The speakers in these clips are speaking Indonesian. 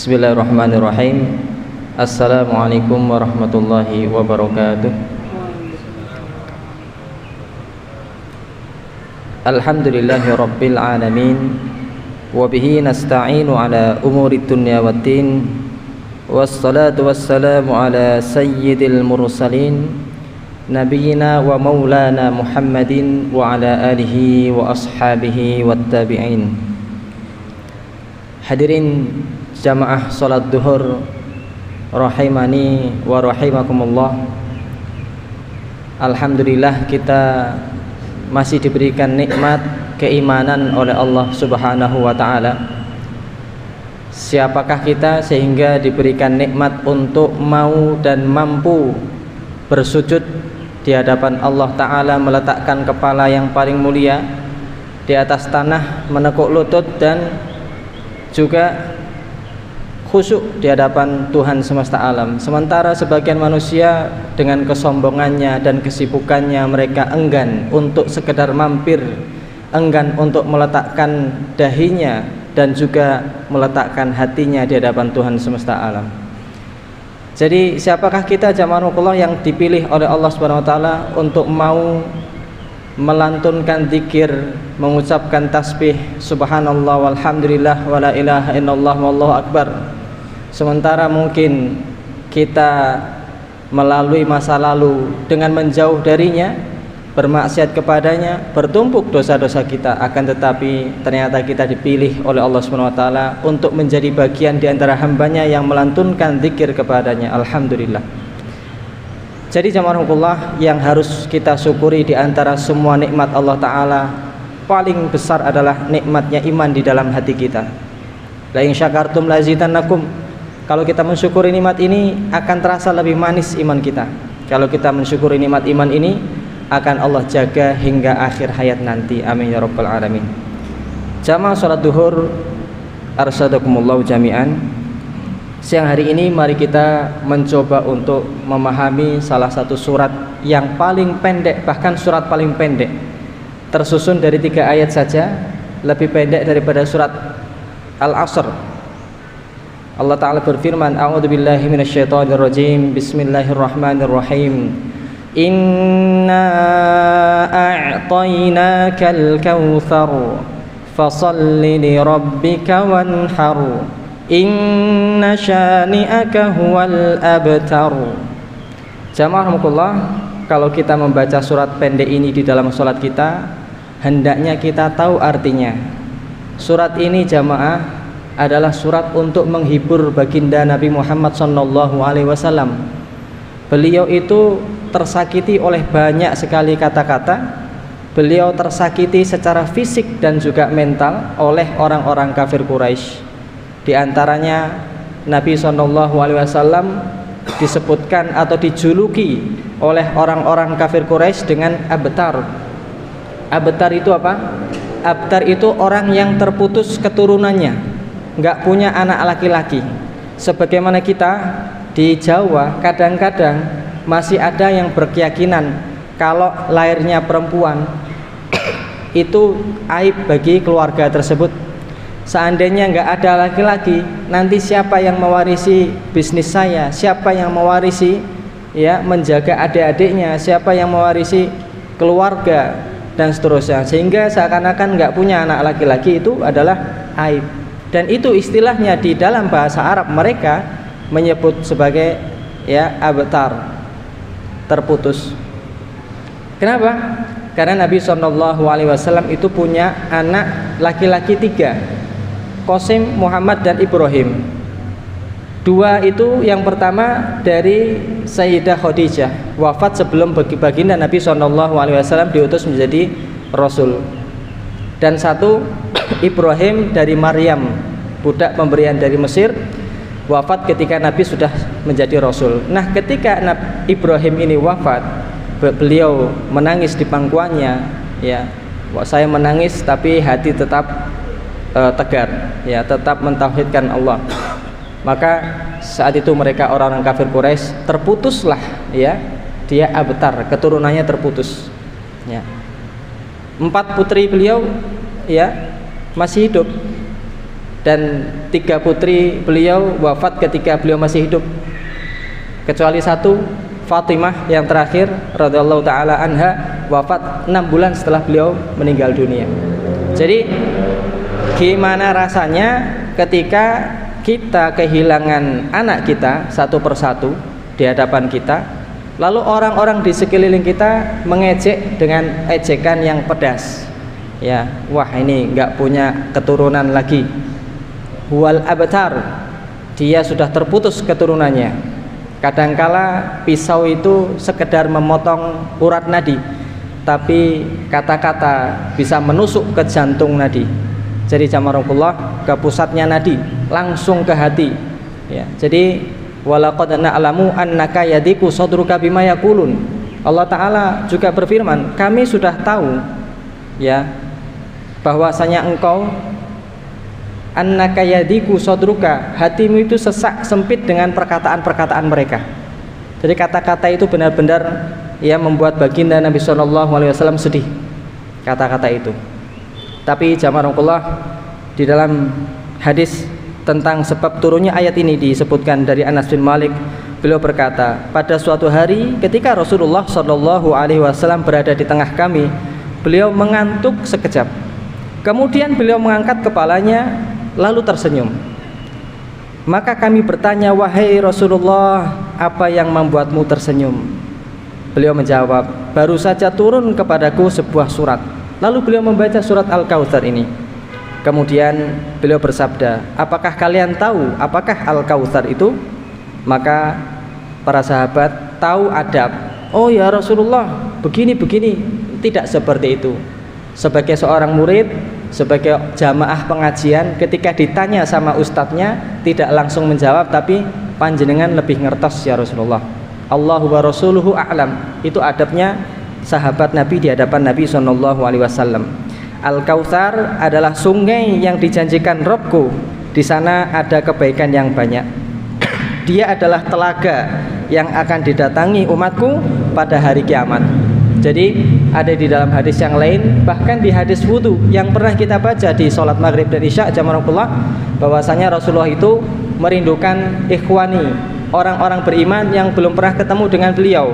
Bismillahirrahmanirrahim. Assalamualaikum warahmatullahi wabarakatuh. Alhamdulillahi rabbil alamin. Wabihi nasta'inu ala umuri dunya waddin. Wassalatu wassalamu ala sayyidil mursalin, Nabiyyina wa maulana Muhammadin wa ala alihi wa ashabihi wattabi'in. Hadirin jamaah salat duhur rahimani wa rahimakumullah. Alhamdulillah kita masih diberikan nikmat keimanan oleh Allah Subhanahu wa taala. Siapakah kita sehingga diberikan nikmat untuk mau dan mampu bersujud di hadapan Allah taala, meletakkan kepala yang paling mulia di atas tanah, menekuk lutut dan juga khusyuk di hadapan Tuhan semesta alam. Sementara sebagian manusia dengan kesombongannya dan kesibukannya mereka enggan untuk sekedar mampir, enggan untuk meletakkan dahinya dan juga meletakkan hatinya di hadapan Tuhan semesta alam. Jadi siapakah kita jamaahullah yang dipilih oleh Allah Subhanahu wa taala untuk mau melantunkan zikir, mengucapkan tasbih subhanallah walhamdulillah wala ilaha illallah wallahu akbar, sementara mungkin kita melalui masa lalu dengan menjauh darinya, bermaksiat kepadanya, bertumpuk dosa-dosa kita, akan tetapi ternyata kita dipilih oleh Allah Subhanahu wa taala untuk menjadi bagian di antara hambanya yang melantunkan zikir kepadanya. Alhamdulillah. Jadi jamaahullah, yang harus kita syukuri di antara semua nikmat Allah taala paling besar adalah nikmatnya iman di dalam hati kita. La in syakartum lazidannakum. Kalau kita mensyukuri nikmat ini akan terasa lebih manis iman kita. Kalau kita mensyukuri nikmat iman ini akan Allah jaga hingga akhir hayat nanti. Amin ya rabbal alamin. Jamaah salat duhur arsadakumullah jami'an. Siang hari ini mari kita mencoba untuk memahami salah satu surat yang paling pendek, bahkan surat paling pendek, tersusun dari 3 ayat saja, lebih pendek daripada surat Al-Asr. Allah Ta'ala berfirman, a'udzubillahi minasyaitonirrajim, bismillahirrahmanirrahim, inna a'tainakal kautsar fasalli li rabbika wanhar inna syani'aka huwal abtar. Jamaahullah, kalau kita membaca surat pendek ini di dalam sholat kita, hendaknya kita tahu artinya. Surat ini jamaah adalah surat untuk menghibur baginda Nabi Muhammad SAW. Beliau itu tersakiti oleh banyak sekali kata-kata. Beliau tersakiti secara fisik dan juga mental oleh orang-orang kafir Quraisy. Di antaranya Nabi SAW disebutkan atau dijuluki oleh orang-orang kafir Quraisy dengan abtar. Abtar itu apa? Abtar itu orang yang terputus keturunannya, nggak punya anak laki-laki. Sebagaimana kita di Jawa kadang-kadang masih ada yang berkeyakinan kalau lahirnya perempuan itu aib bagi keluarga tersebut. Seandainya nggak ada laki-laki, nanti siapa yang mewarisi bisnis saya? Siapa yang mewarisi menjaga adik-adiknya? Siapa yang mewarisi keluarga dan seterusnya? Sehingga seakan-akan nggak punya anak laki-laki itu adalah aib. Dan itu istilahnya di dalam bahasa Arab mereka menyebut sebagai abtar, terputus. Kenapa? Karena Nabi SAW itu punya anak laki-laki 3, Qasim, Muhammad dan Ibrahim. 2 itu yang pertama dari Sayyidah Khadijah, wafat sebelum baginda Nabi SAW diutus menjadi Rasul. Dan 1 Ibrahim dari Maryam, budak pemberian dari Mesir, wafat ketika Nabi sudah menjadi Rasul. Nah, ketika Ibrahim ini wafat, beliau menangis di pangkuannya. Saya menangis tapi hati tetap tegar, tetap mentauhidkan Allah. Maka saat itu mereka orang-orang kafir Quraisy terputuslah dia abtar, keturunannya terputus. 4 putri beliau masih hidup. dan 3 putri beliau wafat ketika beliau masih hidup, kecuali satu, Fatimah yang terakhir radhiyallahu taala anha, wafat 6 bulan setelah beliau meninggal dunia. Jadi gimana rasanya ketika kita kehilangan anak kita satu persatu di hadapan kita, lalu orang-orang di sekeliling kita mengejek dengan ejekan yang pedas. Ya, wah ini nggak punya keturunan lagi. Wal abtar, dia sudah terputus keturunannya. Kadangkala pisau itu sekedar memotong urat nadi, tapi kata-kata bisa menusuk ke jantung nadi. Jadi jamarokullah, ke pusatnya nadi, langsung ke hati. Ya, jadi walaqad na'lamu annaka yadiku sadruka bima yaqulun. Allah Ta'ala juga berfirman, kami sudah tahu ya bahwasanya engkau annaka yadiku sadruka, hatimu itu sesak sempit dengan perkataan-perkataan mereka. Jadi kata-kata itu benar-benar ya membuat baginda Nabi SAW sedih, kata-kata itu. Tapi jamaah di dalam hadis tentang sebab turunnya ayat ini disebutkan dari Anas bin Malik, beliau berkata, pada suatu hari ketika Rasulullah SAW berada di tengah kami, beliau mengantuk sekejap. Kemudian beliau mengangkat kepalanya lalu tersenyum. Maka kami bertanya, wahai Rasulullah, apa yang membuatmu tersenyum? Beliau menjawab, baru saja turun kepadaku sebuah surat. Lalu beliau membaca surat Al-Kautsar ini. Kemudian beliau bersabda, apakah kalian tahu apakah Al-Kautsar itu? Maka para sahabat tahu adab. Oh ya Rasulullah, begini-begini. Tidak seperti itu. Sebagai seorang murid, sebagai jamaah pengajian, ketika ditanya sama ustadznya tidak langsung menjawab, tapi panjenengan lebih ngertos ya Rasulullah. Allahu wa rasuluhu a'lam. Itu adabnya sahabat Nabi di hadapan Nabi SAW. Al-Kautsar adalah sungai yang dijanjikan Rabbku. Di sana ada kebaikan yang banyak. Dia adalah telaga yang akan didatangi umatku pada hari kiamat. Jadi ada di dalam hadis yang lain, bahkan di hadis wudu yang pernah kita baca di sholat maghrib dan isya jamaah, bahwasanya Rasulullah itu merindukan ikhwani, orang-orang beriman yang belum pernah ketemu dengan beliau.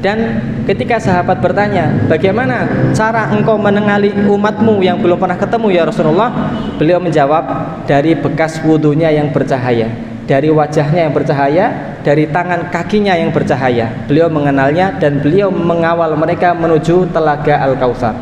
Dan ketika sahabat bertanya, bagaimana cara engkau menengali umatmu yang belum pernah ketemu ya Rasulullah? Beliau menjawab, dari bekas wudunya yang bercahaya, dari wajahnya yang bercahaya, dari tangan kakinya yang bercahaya. Beliau mengenalnya dan beliau mengawal mereka menuju telaga Al-Kautsar.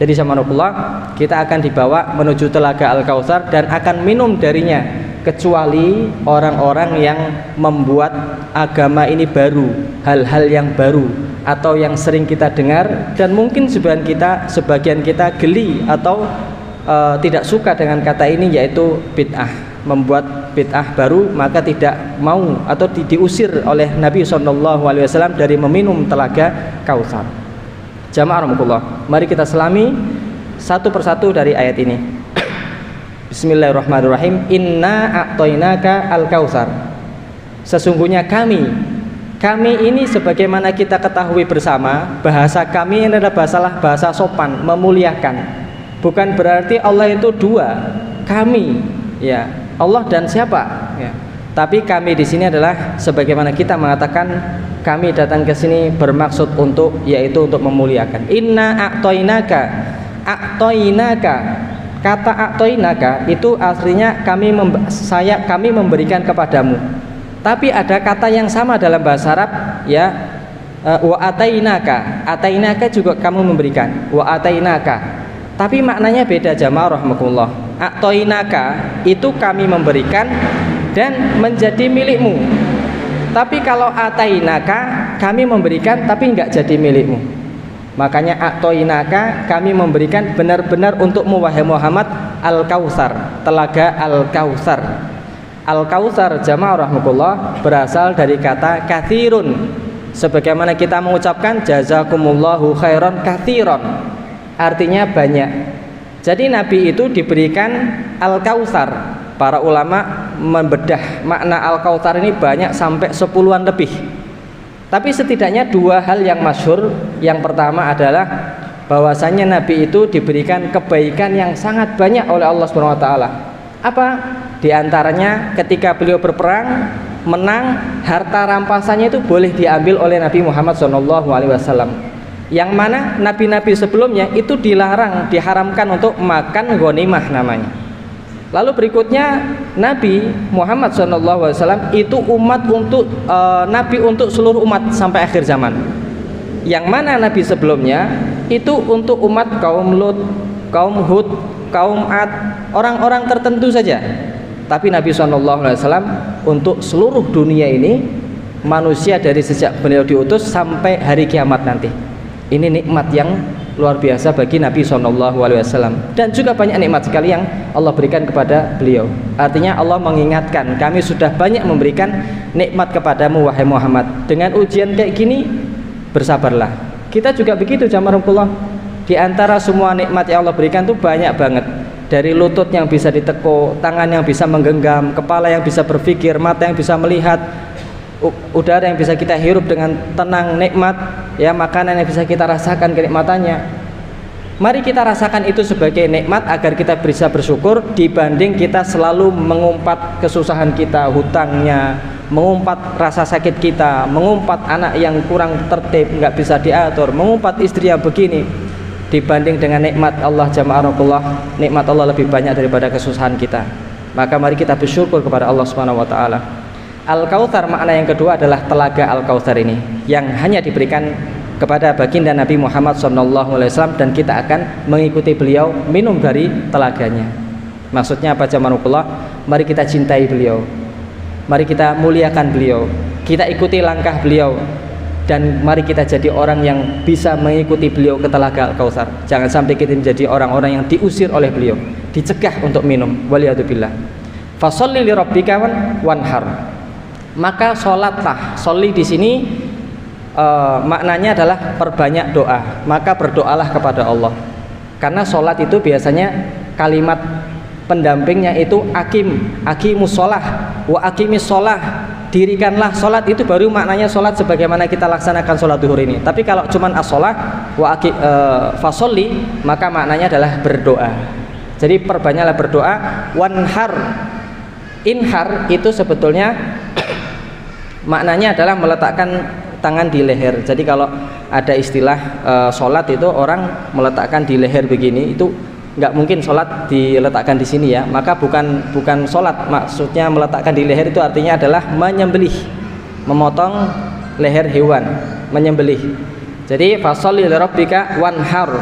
Jadi subhanallah, kita akan dibawa menuju telaga Al-Kautsar dan akan minum darinya, kecuali orang-orang yang membuat agama ini baru, hal-hal yang baru atau yang sering kita dengar dan mungkin sebagian kita geli atau tidak suka dengan kata ini, yaitu bid'ah. Membuat bid'ah baru, maka tidak mau atau diusir oleh Nabi SAW dari meminum telaga Kautsar. Jamaah rahmatullah, mari kita selami satu persatu dari ayat ini. Bismillahirrahmanirrahim. Inna a'toinaka al-Kautsar. Sesungguhnya kami ini sebagaimana kita ketahui bersama, bahasa kami ini adalah bahasa sopan, memuliakan. Bukan berarti Allah itu dua, kami ya, Allah dan siapa ya. Tapi kami di sini adalah sebagaimana kita mengatakan kami datang ke sini bermaksud yaitu untuk memuliakan. Inna a'toinaka. Kata a'toinaka itu artinya kami memberikan kepadamu. Tapi ada kata yang sama dalam bahasa Arab ya, wa atainaka. Atainaka juga kamu memberikan. Wa atainaka. Tapi maknanya beda jamaah rahmatullah. A'toinaka itu kami memberikan dan menjadi milikmu. Tapi kalau atainaka kami memberikan tapi enggak jadi milikmu. Makanya a'toinaka kami memberikan benar-benar untukmu wahai Muhammad Al-Kautsar, telaga Al-Kautsar. Al-Kautsar jamaah rahmatullah berasal dari kata katsirun. Sebagaimana kita mengucapkan jazakumullahu khairan katsiran, artinya banyak. Jadi Nabi itu diberikan Al-Kautsar. Para ulama membedah makna Al-Kautsar ini banyak sampai 10-an lebih. Tapi setidaknya dua hal yang masyhur. Yang pertama adalah bahwasanya Nabi itu diberikan kebaikan yang sangat banyak oleh Allah SWT. Apa? Di antaranya ketika beliau berperang menang, harta rampasannya itu boleh diambil oleh Nabi Muhammad SAW. Yang mana nabi-nabi sebelumnya itu dilarang, diharamkan untuk makan ghanimah namanya. Lalu berikutnya Nabi Muhammad SAW itu umat untuk nabi untuk seluruh umat sampai akhir zaman. Yang mana nabi sebelumnya itu untuk umat kaum Lut, kaum Hud, kaum Ad, orang-orang tertentu saja. Tapi Nabi SAW untuk seluruh dunia ini, manusia dari sejak beliau diutus sampai hari kiamat nanti. Ini nikmat yang luar biasa bagi Nabi SAW. Dan juga banyak nikmat sekali yang Allah berikan kepada beliau. Artinya Allah mengingatkan, kami sudah banyak memberikan nikmat kepadamu wahai Muhammad. Dengan ujian kayak gini, bersabarlah. Kita juga begitu jamaah. Di antara semua nikmat yang Allah berikan itu banyak banget. Dari lutut yang bisa ditekuk, tangan yang bisa menggenggam, kepala yang bisa berpikir, mata yang bisa melihat, udara yang bisa kita hirup dengan tenang, nikmat, ya, makanan yang bisa kita rasakan kenikmatannya. Mari kita rasakan itu sebagai nikmat agar kita bisa bersyukur, dibanding kita selalu mengumpat kesusahan kita, hutangnya, mengumpat rasa sakit kita, mengumpat anak yang kurang tertib, nggak bisa diatur, mengumpat istri yang begini. Dibanding dengan nikmat Allah jamaah, nikmat Allah lebih banyak daripada kesusahan kita. Maka mari kita bersyukur kepada Allah Subhanahu wa taala. Al-Kautsar makna yang kedua adalah telaga Al-Kautsar ini yang hanya diberikan kepada baginda Nabi Muhammad SAW, dan kita akan mengikuti beliau minum dari telaganya. Maksudnya apa jamaah? Mari kita cintai beliau, mari kita muliakan beliau, kita ikuti langkah beliau, dan mari kita jadi orang yang bisa mengikuti beliau ke telaga Al-Kautsar. Jangan sampai kita menjadi orang-orang yang diusir oleh beliau, dicegah untuk minum. Waliyadzubillah. Fasholli li rabbika wanhar. Maka sholatlah. Sholli di sini maknanya adalah perbanyak doa. Maka berdoalah kepada Allah. Karena sholat itu biasanya kalimat pendampingnya itu aqimus sholah wa aqimis sholah. Dirikanlah sholat, itu baru maknanya sholat sebagaimana kita laksanakan sholat duhur ini. Tapi kalau cuman as-sholah wa fasholli, maka maknanya adalah berdoa. Jadi perbanyaklah berdoa. Wanhar, inhar itu sebetulnya maknanya adalah meletakkan tangan di leher. Jadi kalau ada istilah sholat itu orang meletakkan di leher begini, itu nggak mungkin sholat diletakkan di sini ya. Maka bukan sholat, maksudnya meletakkan di leher itu artinya adalah menyembelih, memotong leher hewan, menyembelih. Jadi fasholli li rabbika wanhar,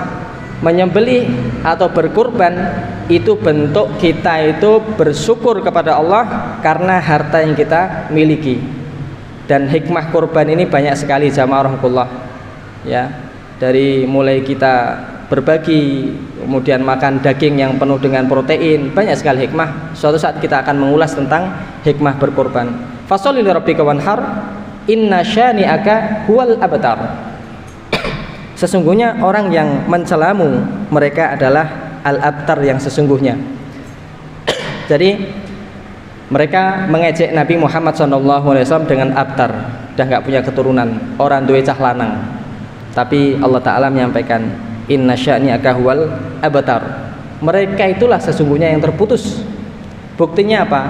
menyembelih atau berkurban itu bentuk kita itu bersyukur kepada Allah karena harta yang kita miliki. Dan hikmah kurban ini banyak sekali jamaah rahmatullah, ya, dari mulai kita berbagi, kemudian makan daging yang penuh dengan protein, banyak sekali hikmah. Suatu saat kita akan mengulas tentang hikmah berkorban. Fasholli li rabbika wanhar, inna syani'aka huwal abtar. Sesungguhnya orang yang mencelamu mereka adalah al-abtar yang sesungguhnya. Jadi mereka mengejek Nabi Muhammad SAW dengan abtar, dah nggak punya keturunan, orang duwe cah lanang. Tapi Allah Ta'ala menyampaikan, inna sya'ni'aka huwal abtar. Mereka itulah sesungguhnya yang terputus. Buktinya apa?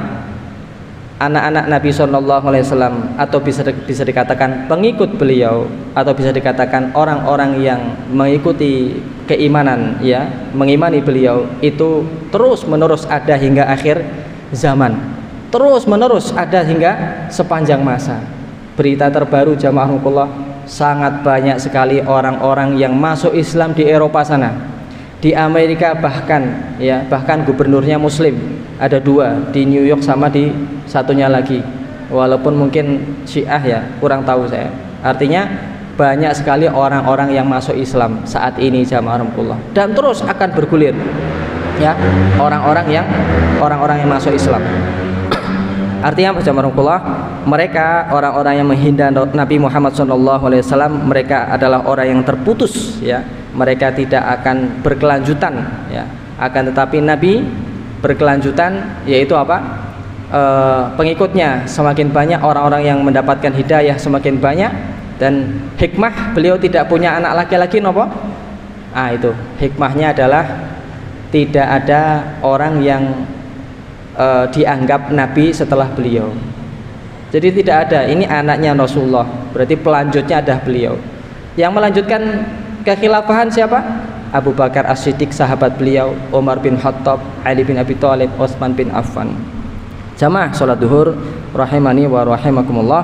Anak-anak Nabi SAW, atau bisa dikatakan pengikut beliau, atau bisa dikatakan orang-orang yang mengikuti keimanan, ya, mengimani beliau, itu terus menerus ada hingga akhir zaman, terus menerus ada hingga sepanjang masa. Berita terbaru jamaah rukullah, sangat banyak sekali orang-orang yang masuk Islam di Eropa sana, di Amerika bahkan, ya, bahkan gubernurnya Muslim, ada 2 di New York sama di satunya lagi, walaupun mungkin Syiah ya, kurang tahu saya. Artinya banyak sekali orang-orang yang masuk Islam saat ini jamaah rukullah, dan terus akan bergulir, ya, orang-orang yang masuk Islam. Artinya apa jamaah rukullah? Mereka orang-orang yang menghina Nabi Muhammad SAW, mereka adalah orang yang terputus, ya. Mereka tidak akan berkelanjutan, ya. Akan tetapi Nabi berkelanjutan, yaitu apa? Pengikutnya semakin banyak, orang-orang yang mendapatkan hidayah semakin banyak, dan hikmah beliau tidak punya anak laki-laki, nopo? Itu hikmahnya adalah tidak ada orang yang dianggap nabi setelah beliau. Jadi tidak ada, ini anaknya Rasulullah, berarti pelanjutnya adalah beliau. Yang melanjutkan kekhilafahan siapa? Abu Bakar As-Siddiq, sahabat beliau, Umar bin Khattab, Ali bin Abi Thalib, Utsman bin Affan. Jamaah salat duhur rahimani wa rahimakumullah.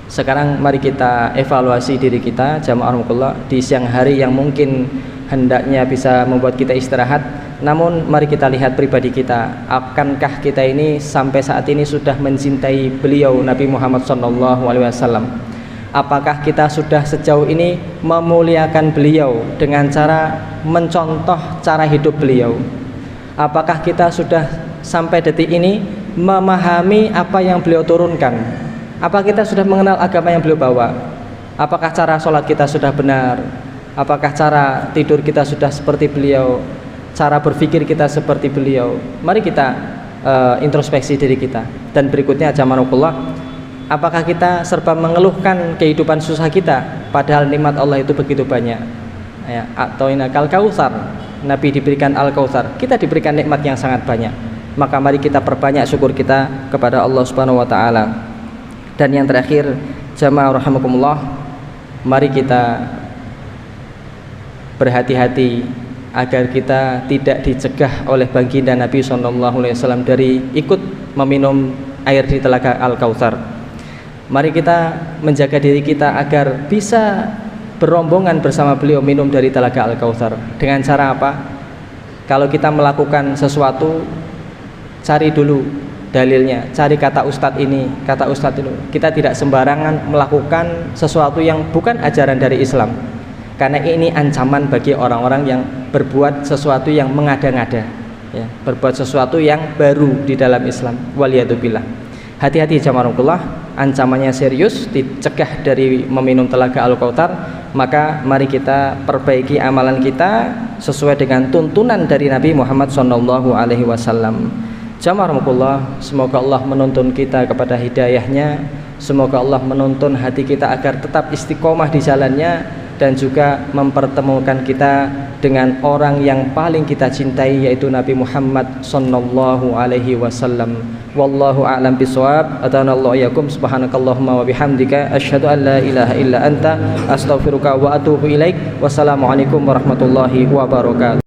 Sekarang mari kita evaluasi diri kita, jamaah rahimakumullah, di siang hari yang mungkin hendaknya bisa membuat kita istirahat. Namun mari kita lihat pribadi kita, akankah kita ini sampai saat ini sudah mencintai beliau Nabi Muhammad SAW? Apakah kita sudah sejauh ini memuliakan beliau dengan cara mencontoh cara hidup beliau? Apakah kita sudah sampai detik ini memahami apa yang beliau turunkan? Apa kita sudah mengenal agama yang beliau bawa? Apakah cara sholat kita sudah benar? Apakah cara tidur kita sudah seperti beliau? Cara berpikir kita seperti beliau? Mari kita introspeksi diri kita. Dan berikutnya jamaah, apakah kita serba mengeluhkan kehidupan susah kita, padahal nikmat Allah itu begitu banyak? Ya, atau inakal kautsar, Nabi diberikan al-kautsar, kita diberikan nikmat yang sangat banyak. Maka mari kita perbanyak syukur kita kepada Allah Subhanahu wa taala. Dan yang terakhir, jamaah rahimakumullah, mari kita berhati-hati agar kita tidak dicegah oleh baginda Nabi SAW dari ikut meminum air di telaga Al-Kautsar. Mari kita menjaga diri kita agar bisa berombongan bersama beliau minum dari telaga Al-Kautsar. Dengan cara apa? Kalau kita melakukan sesuatu, cari dulu dalilnya, cari kata ustadz ini, kata ustadz itu. Kita tidak sembarangan melakukan sesuatu yang bukan ajaran dari Islam, karena ini ancaman bagi orang-orang yang berbuat sesuatu yang mengada-ngada, ya, berbuat sesuatu yang baru di dalam Islam. Waliyadzubillah. Hati-hati jamaah, ancamannya serius, dicegah dari meminum telaga Al-Kautsar. Maka mari kita perbaiki amalan kita sesuai dengan tuntunan dari Nabi Muhammad SAW. Jamaah, semoga Allah menuntun kita kepada hidayahnya. Semoga Allah menuntun hati kita agar tetap istiqomah di jalannya, dan juga mempertemukan kita dengan orang yang paling kita cintai, yaitu Nabi Muhammad SAW. Wallahu a'lam bishawab. Atanallahu iyyakum. Subhanakallahumma wa bihamdika asyhadu an la ilaha illa anta astaghfiruka wa atubu ilaik. Wassalamualaikum warahmatullahi wabarakatuh.